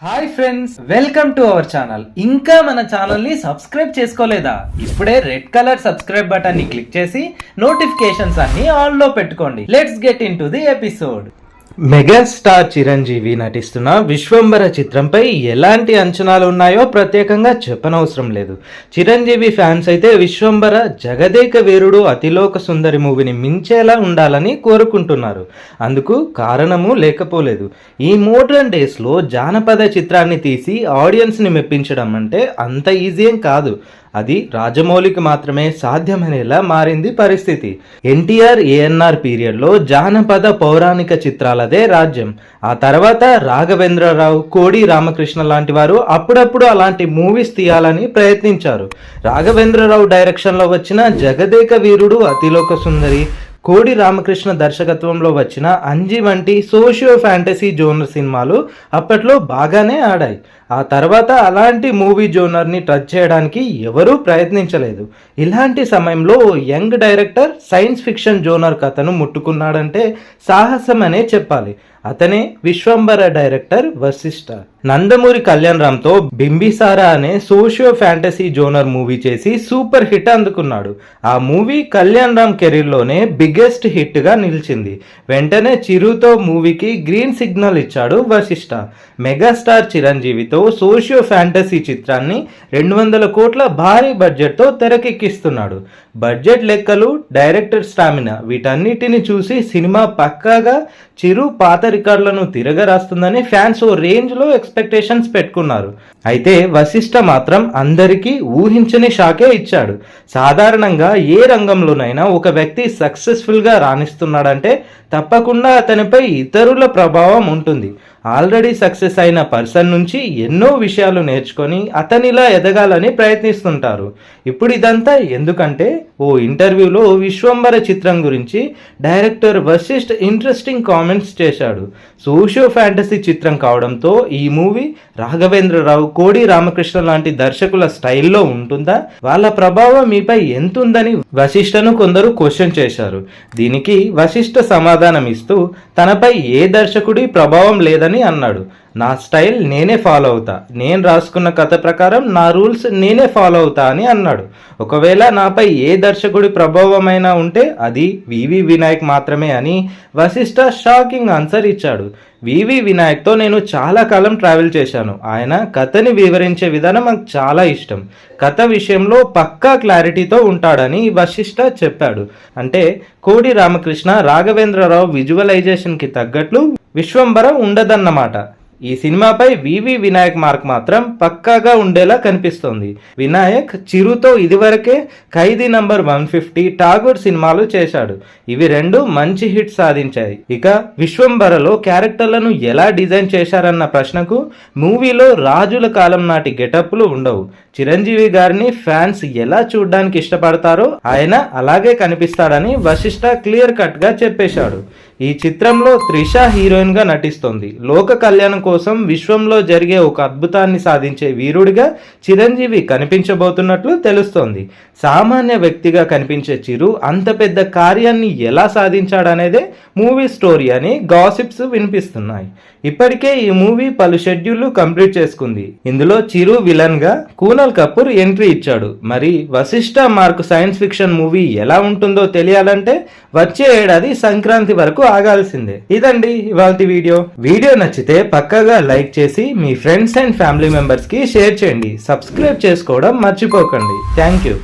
Hi friends, welcome to our channel. ఇంకా మన channel ని సబ్స్క్రైబ్ చేసుకోలేదా? ఇప్పుడే రెడ్ కలర్ సబ్స్క్రైబ్ బటన్ ని క్లిక్ చేసి నోటిఫికేషన్స్ అన్ని ఆన్ లో పెట్టుకోండి. Let's get in to the episode. Megastar Chiranjeevi నటిస్తున్న విశ్వంబర చిత్రంపై ఎలాంటి అంచనాలు ఉన్నాయో ప్రత్యేకంగా చెప్పనవసరం లేదు. చిరంజీవి ఫ్యాన్స్ అయితే విశ్వంబర జగదేక వీరుడు అతిలోక సుందరి మూవీని మించేలా ఉండాలని కోరుకుంటున్నారు. అందుకు కారణము లేకపోలేదు. ఈ మోడ్రన్ డేస్లో జానపద చిత్రాన్ని తీసి ఆడియన్స్ని మెప్పించడం అంటే అంత ఈజీ ఏం కాదు. అది రాజమౌళికి మాత్రమే సాధ్యమనేలా మారింది పరిస్థితి. ఎన్టీఆర్ ఏఎన్ఆర్ పీరియడ్లో జానపద పౌరాణిక చిత్రాలదే రాజ్యం. ఆ తర్వాత రాఘవేంద్రరావు, కోడి రామకృష్ణ లాంటి వారు అప్పుడప్పుడు అలాంటి మూవీస్ తీయాలని ప్రయత్నించారు. రాఘవేంద్రరావు డైరెక్షన్లో వచ్చిన జగదేక వీరుడు అతిలోక సుందరి, కోడి రామకృష్ణ దర్శకత్వంలో వచ్చిన అంజి వంటి సోషియో ఫ్యాంటసీ జోనర్ సినిమాలు అప్పట్లో బాగానే ఆడాయి. ఆ తర్వాత అలాంటి మూవీ జోనర్ని టచ్ చేయడానికి ఎవరూ ప్రయత్నించలేదు. ఇలాంటి సమయంలో young director science fiction genre కథను ముట్టుకున్నాడంటే సాహసం అనే చెప్పాలి. అతనే విశ్వంబర డైరెక్టర్ వశిష్ఠ. నందమూరి కళ్యాణ్ రామ్తో బింబిసారా అనే సోషియో ఫ్యాంటసీ జోనర్ మూవీ చేసి సూపర్ హిట్ అందుకున్నాడు. ఆ మూవీ కళ్యాణ్ రామ్ కెరీర్లోనే బిగ్గెస్ట్ హిట్గా నిలిచింది. వెంటనే చిరుతో మూవీకి గ్రీన్ సిగ్నల్ ఇచ్చాడు వశిష్ఠ. మెగాస్టార్ చిరంజీవితో సోషియో ఫ్యాంటసీ చిత్రాన్ని 200 కోట్ల భారీ బడ్జెట్తో తెరకెక్కిస్తున్నాడు. బడ్జెట్ లెక్కలు, డైరెక్టర్ స్టామినా వీటన్నిటిని చూసి సినిమా పక్కాగా చిరు పాత రికార్డులను తిరగరాస్తుందని ఫ్యాన్స్ ఓ రేంజ్లో ఎక్స్పెక్టేషన్స్ పెట్టుకున్నారు. అయితే వశిష్ఠ మాత్రం అందరికీ ఊహించని షాకే ఇచ్చాడు. సాధారణంగా ఏ రంగంలోనైనా ఒక వ్యక్తి సక్సెస్ఫుల్గా రాణిస్తున్నాడంటే తప్పకుండా అతనిపై ఇతరుల ప్రభావం ఉంటుంది. ఆల్రెడీ సక్సెస్ అయిన పర్సన్ నుంచి ఎన్నో విషయాలు నేర్చుకొని అతనిలా ఎదగాలని ప్రయత్నిస్తుంటారు. ఇప్పుడు ఇదంతా ఎందుకంటే ఓ ఇంటర్వ్యూలో విశ్వంబర చిత్రం గురించి డైరెక్టర్ వశిష్ఠ్ ఇంట్రెస్టింగ్ కామెంట్స్ చేశాడు. సోషియో ఫ్యాంటసీ చిత్రం కావడంతో ఈ మూవీ రాఘవేంద్రరావు, కోడి రామకృష్ణ లాంటి దర్శకుల స్టైల్లో ఉంటుందా, వాళ్ళ ప్రభావం మీపై ఎంతుందని వశిష్ఠను కొందరు క్వశ్చన్ చేశారు. దీనికి వశిష్ఠ సమాధానం ఇస్తూ తనపై ఏ దర్శకుడి ప్రభావం లేదని అన్నాడు. నా స్టైల్ నేనే ఫాలో అవుతా, నేను రాసుకున్న కథ ప్రకారం నా రూల్స్ నేనే ఫాలో అవుతా అని అన్నాడు. ఒకవేళ నాపై ఏ దర్శకుడి ప్రభావమైనా ఉంటే అది వివి వినాయక్ మాత్రమే అని వశిష్ఠ షాకింగ్ ఆన్సర్ ఇచ్చాడు. వివి వినాయక్తో నేను చాలా కాలం ట్రావెల్ చేశాను. ఆయన కథని వివరించే విధానం నాకు చాలా ఇష్టం. కథ విషయంలో పక్కా క్లారిటీతో ఉంటాడని వశిష్ఠ చెప్పాడు. అంటే కోడి రామకృష్ణ, రాఘవేంద్రరావు విజువలైజేషన్కి తగ్గట్లు విశ్వంబర ఉండదన్నమాట. ఈ సినిమాపై వివి వినాయక్ మార్క్ మాత్రం పక్కాగా ఉండేలా కనిపిస్తోంది. వినాయక్ చిరుతో ఇదివరకే ఖైదీ నంబర్ 150, ఠాగూర్ సినిమాలు చేశాడు. ఇవి రెండు మంచి హిట్ సాధించాయి. ఇక విశ్వంబరలో క్యారెక్టర్లను ఎలా డిజైన్ చేశారన్న ప్రశ్నకు మూవీలో రాజుల కాలం నాటి గెటప్లు ఉండవు. చిరంజీవి గారిని ఫ్యాన్స్ ఎలా చూడడానికి ఇష్టపడతారో ఆయన అలాగే కనిపిస్తాడని వశిష్ఠ క్లియర్ కట్ గా చెప్పేశాడు. ఈ చిత్రంలో త్రిష హీరోయిన్ గా నటిస్తోంది. లోక కళ్యాణం కోసం విశ్వంలో జరిగే ఒక అద్భుతాన్ని సాధించే వీరుడిగా చిరంజీవి కనిపించబోతున్నట్లు తెలుస్తోంది. సామాన్య వ్యక్తిగా కనిపించే చిరు అంత పెద్ద కార్యాన్ని ఎలా సాధించాడనేదే మూవీ స్టోరీ అని గాసిప్స్ వినిపిస్తున్నాయి. ఇప్పటికే ఈ మూవీ పలు షెడ్యూళ్లు కంప్లీట్ చేసుకుంది. ఇందులో చిరు విలన్ గా, కూనల్ కపూర్ ఎంట్రీ ఇచ్చాడు. మరి Vashishta mark science fiction movie ఎలా ఉంటుందో తెలియాలంటే వచ్చే ఏడాది సంక్రాంతి వరకు ఆగాల్సిందే. ఇదండి ఇవాల్టి వీడియో నచ్చితే పక్కగా లైక్ చేసి మీ ఫ్రెండ్స్ అండ్ ఫ్యామిలీ మెంబర్స్ కి షేర్ చేయండి. సబ్స్క్రైబ్ చేసుకోవడం మర్చిపోకండి. Thank you.